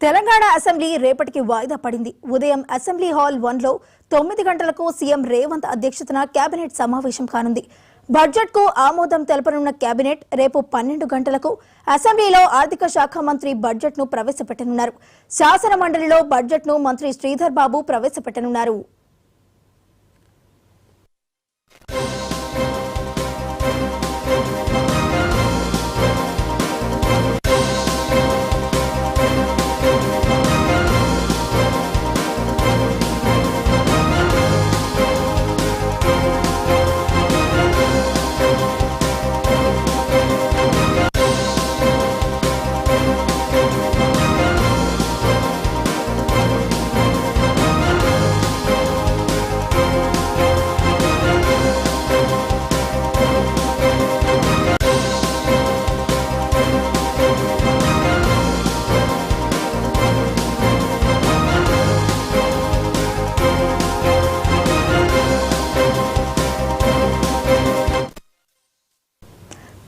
Telangana assembly రేపటికి వాయిదా పడింది. ఉదయం అసెంబ్లీ హాల్ 1లో 9 గంటలకు సీఎం రేవంత్ అధ్యక్షతన కేబినెట్ సమావేశం కానుంది. బడ్జెట్ కు ఆమోదం తెలపనున్న కేబినెట్ రేపు 12 గంటలకు అసెంబ్లీలో ఆర్థిక శాఖ మంత్రి బడ్జెట్ ను ప్రవేశపెట్టనున్నారు. శాసన మండలిలో బడ్జెట్ ను మంత్రి శ్రీధర్ బాబు ప్రవేశపెట్టనున్నారు.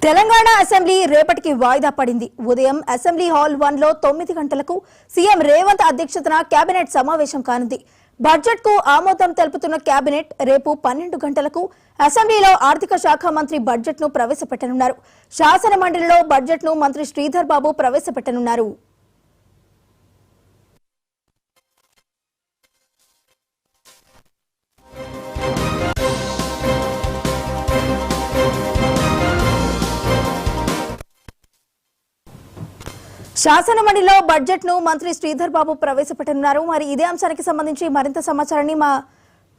తెలంగాణ అసెంబ్లీ రేపటికి వాయిదా పడింది. ఉదయం అసెంబ్లీ హాల్ 1లో 9 గంటలకు సీఎం రేవంత్ అధ్యక్షతన కేబినెట్ సమావేశం కానుంది. బడ్జెట్ కు ఆమోదం తెలుపుతున్న కేబినెట్ రేపు 12 గంటలకు అసెంబ్లీలో ఆర్థిక శాఖ మంత్రి బడ్జెట్ ను ప్రవేశపెట్టనున్నారు. శాసన మండలిలో బడ్జెట్ ను మంత్రి శ్రీధర్ బాబు ప్రవేశపెట్టనున్నారు. శాసన మండలిలో బడ్జెట్ ను మంత్రి శ్రీధర్ బాబు ప్రవేశపెట్టనున్నారు. మరి ఇదే అంశానికి సంబంధించి మరింత సమాచారాన్ని మా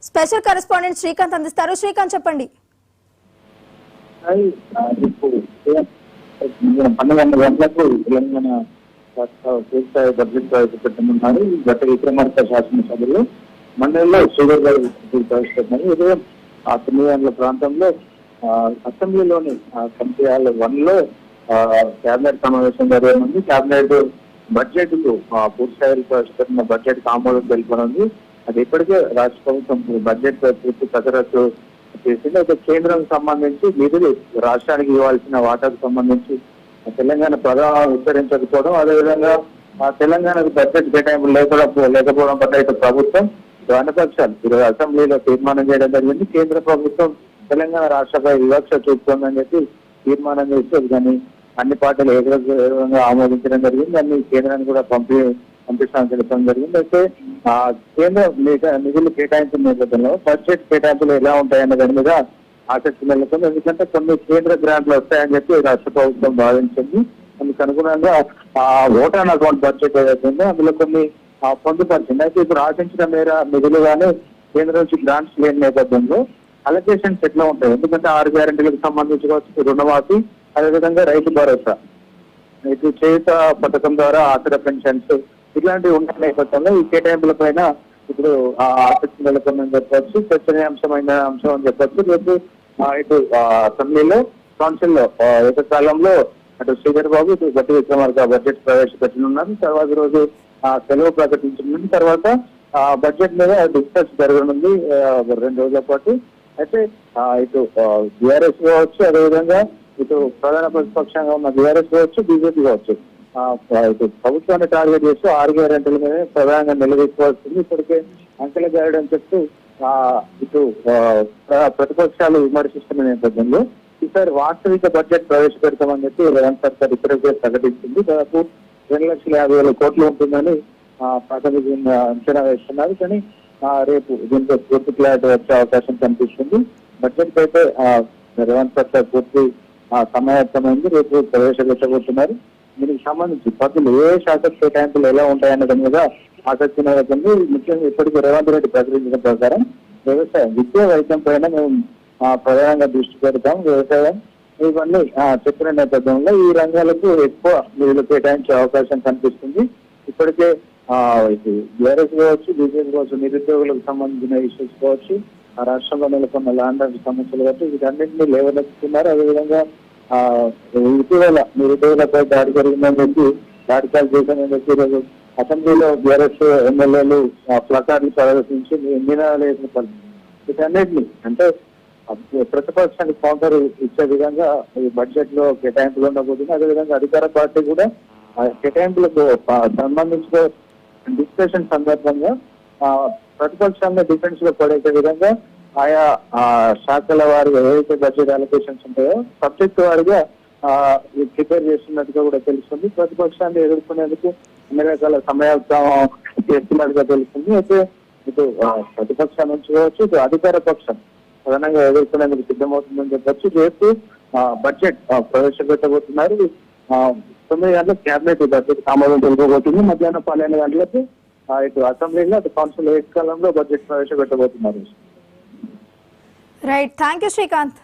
స్పెషల్ కరెస్పాండెంట్ శ్రీకాంత్ అందిస్తారు. శ్రీకాంత్, చెప్పండి. 12 గంటలకు తెలంగాణ పూర్తిస్థాయి బడ్జెట్ ప్రవేశపెట్టనున్నారు. గత విక్రమార్క శాసనసభలో మండలిలో శ్రీధర్ బాబు ప్రవేశపెట్టినారు. ఉదయం 9 గంటల ప్రాంతంలో అసెంబ్లీలోని కమిటీ హాల్ 1లో కేబినెట్ సమావేశం జరగనుంది. కేబినెట్ బడ్జెట్ కు పూర్తిస్థాయిలో ప్రవేశపెట్టిన బడ్జెట్ కు ఆమోదం తెలుపనుంది. అది ఇప్పటికే రాష్ట్ర ప్రభుత్వం బడ్జెట్ పూర్తి కసరత్తు చేసింది. అయితే కేంద్రం సంబంధించి నిధులు రాష్ట్రానికి ఇవ్వాల్సిన వాటాకు సంబంధించి తెలంగాణ ప్రధాన ఉచ్చరించకపోవడం, అదేవిధంగా తెలంగాణకు బడ్జెట్ కేటాయింపులు లేకపోవడం పట్ల ఇటు ప్రభుత్వం వామపక్షాలు ఈరోజు అసెంబ్లీలో తీర్మానం చేయడం జరిగింది. కేంద్ర ప్రభుత్వం తెలంగాణ రాష్ట్రపై వివక్ష చూపుతోందని చెప్పి తీర్మానం చేస్తే దాన్ని అన్ని పార్టీలు ఏకగ్రీవంగా ఆమోదించడం జరిగింది. దాన్ని కేంద్రానికి కూడా పంపిస్తామని చెప్పడం జరిగింది. అయితే కేంద్ర నిధులు కేటాయించిన నేపథ్యంలో బడ్జెట్ కేటాయింపులు ఎలా ఉంటాయన్న దాని మీద ఆసక్తి నెలకొంది. ఎందుకంటే కొన్ని కేంద్ర గ్రాంట్లు వస్తాయని చెప్పి రాష్ట్ర ప్రభుత్వం భావించింది. అందుకు అనుగుణంగా ఓట్ ఆన్ అకౌంట్ బడ్జెట్ ఏదైతుందో అందులో కొన్ని పొందుపరిచింది. అయితే ఇప్పుడు ఆశించిన మేర నిధులు కానీ కేంద్రం నుంచి గ్రాంట్స్ లేని నేపథ్యంలో అలొకేషన్స్ ఎట్లా ఉంటాయి? ఎందుకంటే 6 గ్యారెంటీలకు సంబంధించి రుణమాఫీ, అదేవిధంగా రైతు భరోసా, రైతు చేయుత పథకం ద్వారా ఆసరా పెన్షన్స్ ఇట్లాంటివి ఉన్న నేపథ్యంలో ఈ కేటాయింపుల పైన ఇప్పుడు ఆసక్తి నెలకొందని చెప్పవచ్చు. చర్చనీయాంశమైన అంశం అని చెప్పచ్చు. రేపు ఇటు అసెంబ్లీలో కౌన్సిల్లో ఏకకాలంలో అటు శ్రీధర్ బాబు ఇటు గట్టి విక్రమార్క బడ్జెట్ ప్రవేశపెట్టనున్నారు. తర్వాత రోజు సెలవు ప్రకటించనుంది. తర్వాత బడ్జెట్ మీద డిస్కస్ జరగనుంది 2 రోజుల పాటు. అయితే ఇటు బీఆర్ఎస్ కావచ్చు, అదేవిధంగా ఇటు ప్రధాన ప్రతిపక్షంగా ఉన్న బీఆర్ఎస్ కావచ్చు, బీజేపీ కావచ్చు, ఇటు ప్రభుత్వాన్ని టార్గెట్ చేస్తూ 6 గ్యారెంటీల మీద ప్రధానంగా నిలదీసుకోవాల్సింది. ఇప్పటికే అంకెల గారడం చెప్తూ ఇటు ప్రతిపక్షాలు విమర్శిస్తున్న నేపథ్యంలో ఈసారి వాస్తవిక బడ్జెట్ ప్రవేశపెడతామని చెప్పి రేవంత్ సర్కార్ ఇప్పటికే ప్రకటించింది. దాదాపు 2,50,000 కోట్లు ఉంటుందని ప్రాథమికంగా అంచనా వేస్తున్నారు. కానీ రేపు దీంతో పూర్తి క్లారిటీ వచ్చే అవకాశం కనిపిస్తుంది. బడ్జెట్ అయితే రేవంత్ సర్కార్ పూర్తి సమాయత్తమైంది. రేపు ప్రవేశపెట్టబోతున్నారు. దీనికి సంబంధించి పద్ధతులు ఏ శాఖ కేటాయింపులు ఎలా ఉంటాయన్న దాని మీద ఆసక్తి నెలకొంది. ముఖ్యంగా ఇప్పటికీ రేవంత్ రెడ్డి ప్రకటించిన ప్రకారం వ్యవసాయం, విద్యా, వైద్యం పైన మేము ప్రధానంగా దృష్టి పెడతాం. వ్యవసాయం ఇవన్నీ చెప్పిన నేపథ్యంలో ఈ రంగాలకు ఎక్కువ నిధులు కేటాయించే అవకాశం కనిపిస్తుంది. ఇప్పటికే బీఆర్ఎస్ కావచ్చు, బీజేపీ కావచ్చు, నిరుద్యోగులకు సంబంధించిన ఇష్యూస్ కావచ్చు, ఆ రాష్ట్రంలో నెలకొన్న ల్యాండ్ సమస్యలు కావచ్చు, వీటన్నింటినీ లేవనెత్తుతున్నారు. అదేవిధంగా ఇటీవల నిరుద్యోగులపై దాడి జరిగిందని చెప్పి దాడికాలు చేశామని చెప్పి ఈరోజు అసెంబ్లీలో బీఆర్ఎస్ ఎమ్మెల్యేలు ప్లకార్డులు ప్రదర్శించి నినాదాలు వేసిన పరిస్థితి. వీటన్నిటిని అంటే ప్రతిపక్షానికి కౌంటర్ ఇచ్చే విధంగా ఈ బడ్జెట్ లో కేటాయింపులు ఉండబోతుంది. అదేవిధంగా అధికార పార్టీ కూడా కేటాయింపులకు సంబంధించిన డిస్కషన్ సందర్భంగా ప్రతిపక్షాన్ని డిఫెన్స్ లో పడేసే విధంగా ఆయా శాఖల వారిగా ఏవైతే బడ్జెట్ అలొకేషన్స్ ఉంటాయో సబ్జెక్ట్ వారిగా ప్రిపేర్ చేస్తున్నట్టుగా కూడా తెలుస్తుంది. ప్రతిపక్షాన్ని ఎదుర్కొనేందుకు అన్ని రకాల సమయాభావం చేస్తున్నట్టుగా తెలుస్తుంది. అయితే ఇటు ప్రతిపక్షం నుంచి కావచ్చు, ఇటు అధికార పక్షం ప్రధానంగా ఎదుర్కొనేందుకు సిద్ధమవుతుందని చెప్పొచ్చు. రేపు బడ్జెట్ ప్రవేశపెట్టబోతున్నారు. 9 గంటలకు క్యాబినెట్ బడ్జెట్ ఆమోదం తెలుపబోతుంది. మధ్యాహ్నం 12 గంటలకు ఇటు అసెంబ్లీలో అటు కౌన్సిల్ ఏకకాలంలో బడ్జెట్ ప్రవేశపెట్టబోతున్నారు. Right, thank you Srikanth.